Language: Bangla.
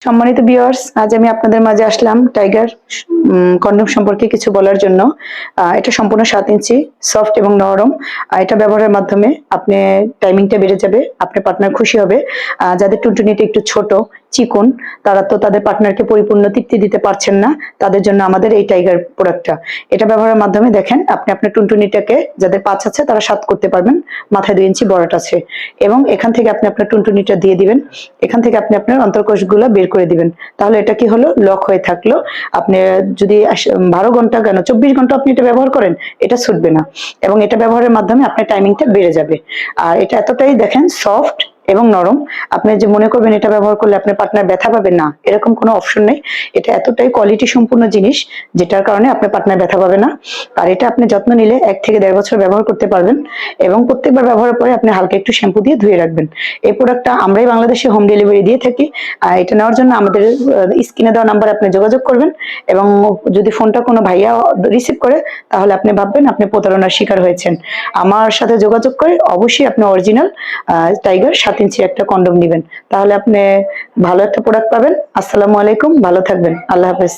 সম্মানিত ভিউয়ার্স, আজ আমি আপনাদের মাঝে আসলাম টাইগার কন্ডম সম্পর্কে কিছু বলার জন্য। এটা সম্পূর্ণ 7 ইঞ্চি, সফট এবং নরম। এটা ব্যবহারের মাধ্যমে আপনি টাইমিংটা বেড়ে যাবে, আপনার পার্টনার খুশি হবে। যাদের টুনটুনিটা একটু ছোট, চিকন, তারা তো তাদের পার্টনারকে পরিপূর্ণ তৃপ্তি দিতে পারছেন না, তাদের জন্য আমাদের এই টাইগার প্রোডাক্টটা। এটা ব্যবহারের মাধ্যমে দেখেন আপনি আপনার টুনটুনিটাকে, যাদের 5 আছে তারা 7 করতে পারবেন, মাথায় 2 ইঞ্চি বড়ট আছে, এবং এখান থেকে আপনি আপনার টুনটুনিটা দিয়ে দিবেন, এখান থেকে আপনি আপনার অন্তর্কোষগুলো বের করে দিবেন। তাহলে এটা কি হলো, লক হয়ে থাকলো। আপনি যদি 12 ঘন্টা কেন 24 ঘন্টা আপনি এটা ব্যবহার করেন, এটা ছুটবে না, এবং এটা ব্যবহারের মাধ্যমে আপনার টাইমিংটা বেড়ে যাবে। আর এটা এতটাই দেখেন সফট এবং নরম, আপনি যে মনে করবেন এটা ব্যবহার করলে আপনার পার্টনার ব্যথা পাবে না, এরকম কোনো অপশন নেই। এটা এতটাই কোয়ালিটি সম্পূর্ণ জিনিস, যেটার কারণে আপনার পার্টনার ব্যথা পাবে না। আর এটা আপনি যত্ন নিলে 1 থেকে 1.5 বছর ব্যবহার করতে পারবেন, এবং প্রত্যেকবার ব্যবহারের পরে আপনি হালকা একটু শ্যাম্পু দিয়ে ধুয়ে রাখবেন। এই প্রোডাক্টটা আমরাই বাংলাদেশে হোম ডেলিভারি দিয়ে থাকি। এটা নেওয়ার জন্য আমাদের স্ক্রিনে দেওয়া নাম্বারে আপনি যোগাযোগ করবেন, এবং যদি ফোনটা কোনো ভাইয়া রিসিভ করে, তাহলে আপনি ভাববেন আপনি প্রতারণার শিকার হয়েছেন। আমার সাথে যোগাযোগ করে অবশ্যই আপনি অরিজিনাল টাইগার 7 ইঞ্চি একটা কন্ডম নেবেন, তাহলে আপনি ভালো একটা প্রোডাক্ট পাবেন। আসসালামু আলাইকুম, ভালো থাকবেন, আল্লাহ হাফেজ।